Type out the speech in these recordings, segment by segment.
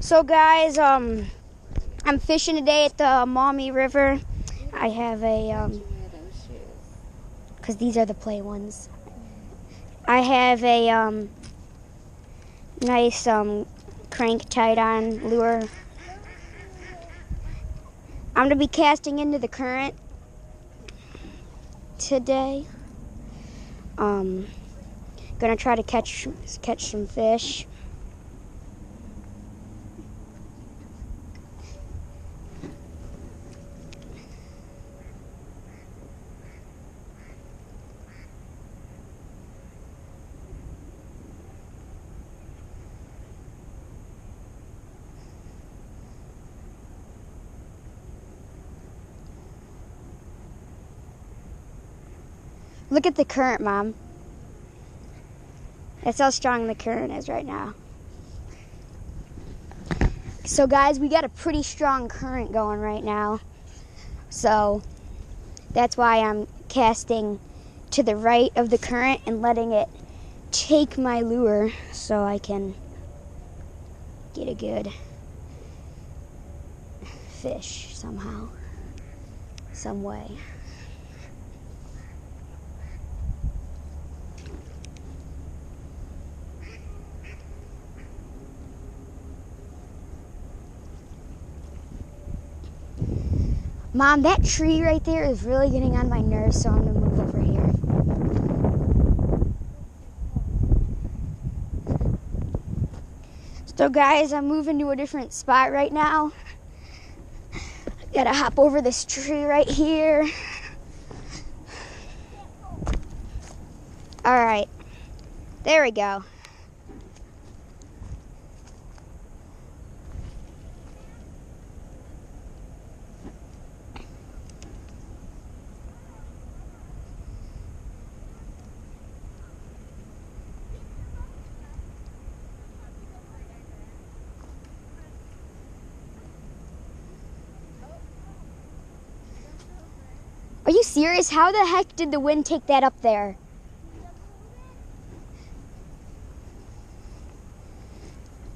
So guys, I'm fishing today at the Maumee River. I have because these are the play ones. I have a nice crank tied on lure. I'm gonna be casting into the current today. Gonna try to catch some fish. Look at the current, Mom. That's how strong the current is right now. So guys, we got a pretty strong current going right now. So that's why I'm casting to the right of the current and letting it take my lure so I can get a good fish somehow, some way. Mom, that tree right there is really getting on my nerves, so I'm gonna move over here. So guys, I'm moving to a different spot right now. Gotta hop over this tree right here. All right, there we go. Are you serious? How the heck did the wind take that up there?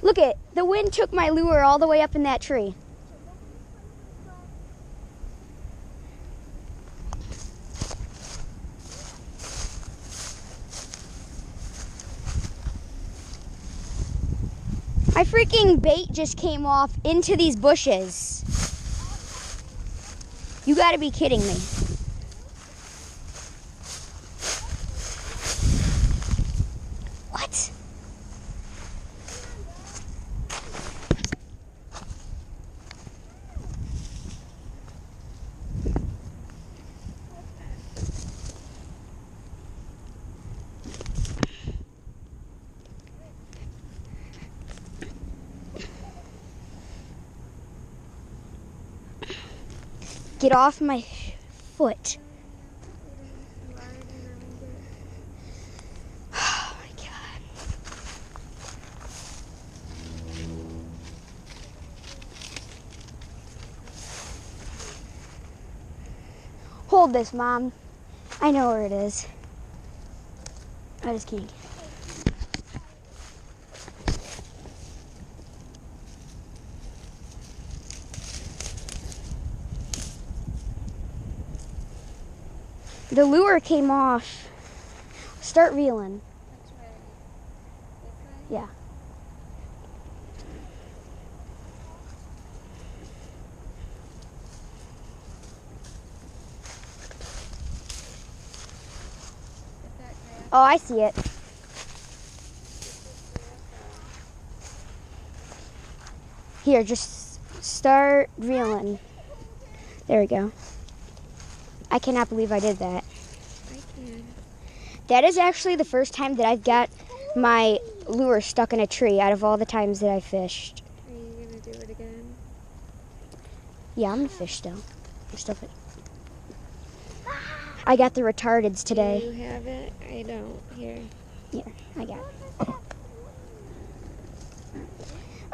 Look it, the wind took my lure all the way up in that tree. My freaking bait just came off into these bushes. You gotta be kidding me. What? Get off my foot. Oh my God. Hold this, Mom. I know where it is. I just can't. The lure came off. Start reeling. Yeah. Oh, I see it. Here, just start reeling. There we go. I cannot believe I did that. I can. That is actually the first time that I've got my lure stuck in a tree out of all the times that I fished. Are you going to do it again? Yeah, I'm gonna fish still. I got the retardeds today. Do you have it? I don't. Here. Here, I got it.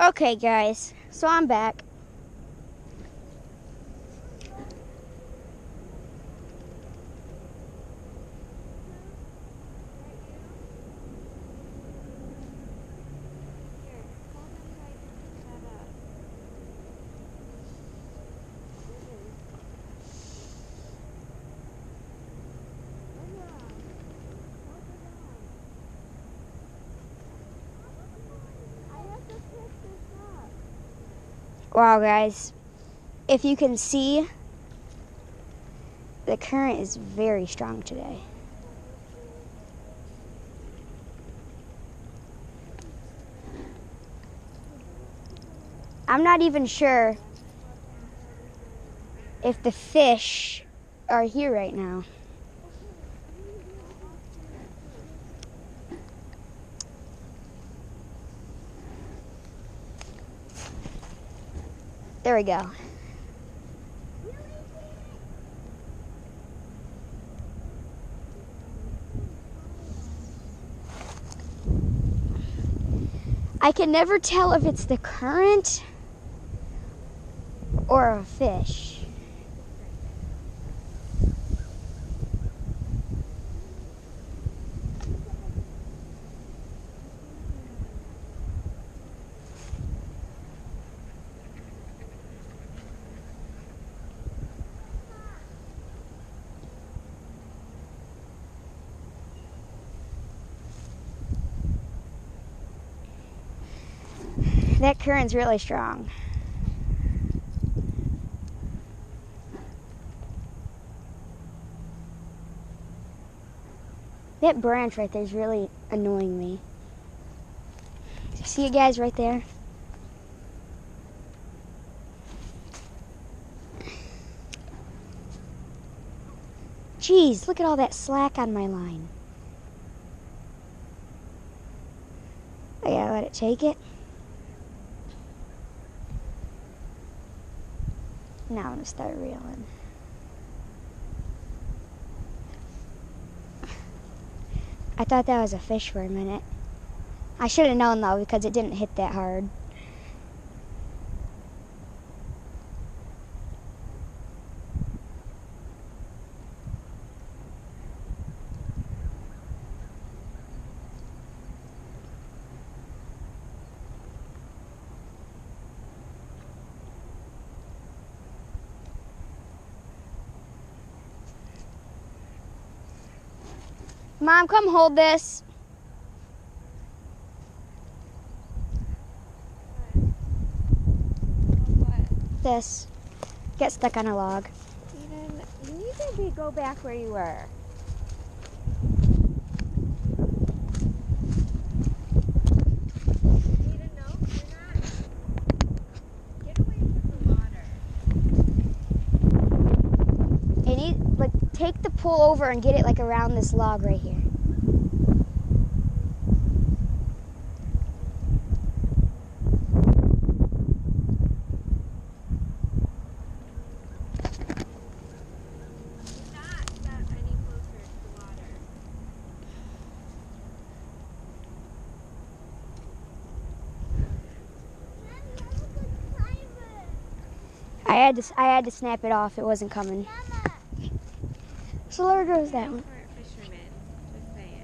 Okay, guys, so I'm back. Wow, guys. If you can see, the current is very strong today. I'm not even sure if the fish are here right now. There we go. I can never tell if it's the current or a fish. That current's really strong. That branch right there is really annoying me. See you guys right there? Jeez, look at all that slack on my line. I gotta let it take it. Now I'm gonna start reeling. I thought that was a fish for a minute. I should have known though because it didn't hit that hard. Mom, come hold this. What? This. Get stuck on a log. Eden, you need to go back where you were. Eden, no, you're not. Get away from the water. You need, like, take the pull over and get it, like, around this log right here. I had to snap it off. It wasn't coming. So there goes that one. Fisherman, just saying.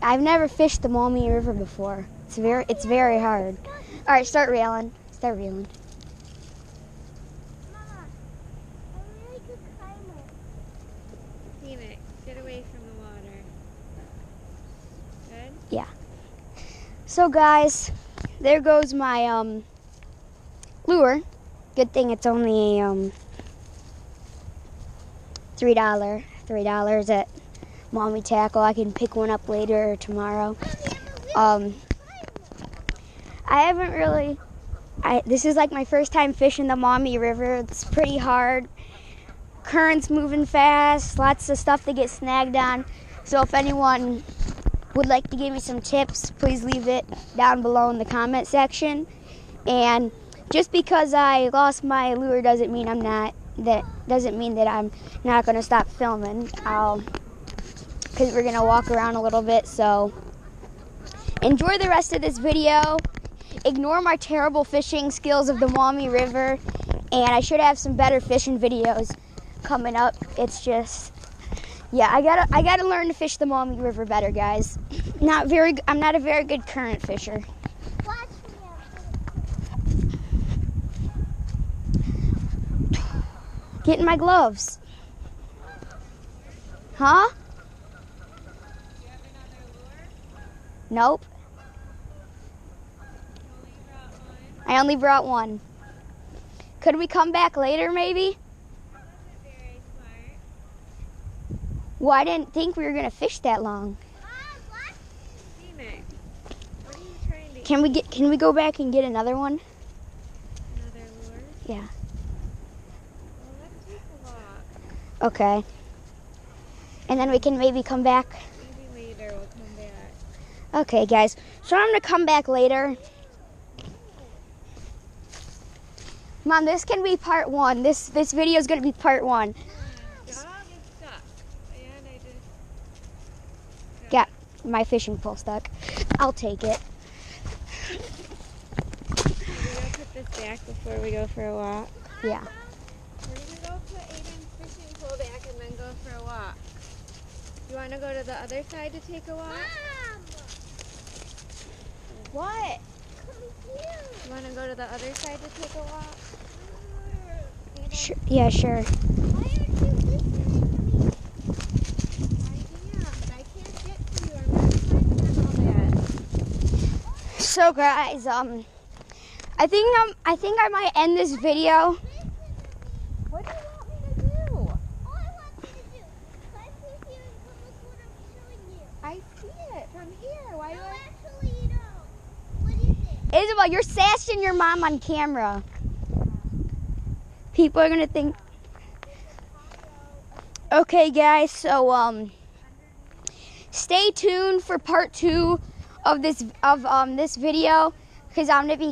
I've never fished the Maumee River before. It's very hard. All right, start reeling. Start reeling. Mama, I'm really good climber. Phoenix, get away from the water. Good? Yeah. So guys, there goes my lure. Good thing it's only $3 at Maumee Tackle. I can pick one up later or tomorrow. I haven't really. This is like my first time fishing the Maumee River. It's pretty hard. Current's moving fast. Lots of stuff to get snagged on. So if anyone would like to give me some tips, please leave it down below in the comment section. And just because I lost my lure doesn't mean I'm not. That doesn't mean that I'm not going to stop filming. Because we're going to walk around a little bit. So enjoy the rest of this video. Ignore my terrible fishing skills of the Maumee River. And I should have some better fishing videos coming up. It's just, yeah, I gotta learn to fish the Maumee River better, guys. I'm not a very good current fisher. Watch me. Getting my gloves. Huh? Nope. I only brought one. Could we come back later, maybe? Wasn't very smart. Well, I didn't think we were gonna fish that long. Phoenix, what are you trying to Can we go back and get another one? Another lure? Yeah. Well, let's take a walk. Okay. And then we can maybe come back. Maybe later we'll come back. Okay, guys. So I'm gonna come back later. Mom, this can be part 1. This video is gonna be part 1. Dog is stuck. And I just... Got my fishing pole stuck. I'll take it. Should we go put this back before we go for a walk? Yeah. We're gonna go put Aiden's fishing pole back and then go for a walk. You wanna go to the other side to take a walk? What? You wanna go to the other side to take a walk? Aiden? Sure. Yeah, sure. Why aren't you listening to me? I can't get to you. I'm not climbing on all that. So guys, I think I might end this video. What do you want me to do? All I want you to do, climb through here and come look what I'm showing you. I see it from here. Why do No, I? actually, you don't. What do you think? Isabel, you're sassing your mom on camera. People are gonna think. Okay, guys. So stay tuned for part 2 of this video because I'm gonna be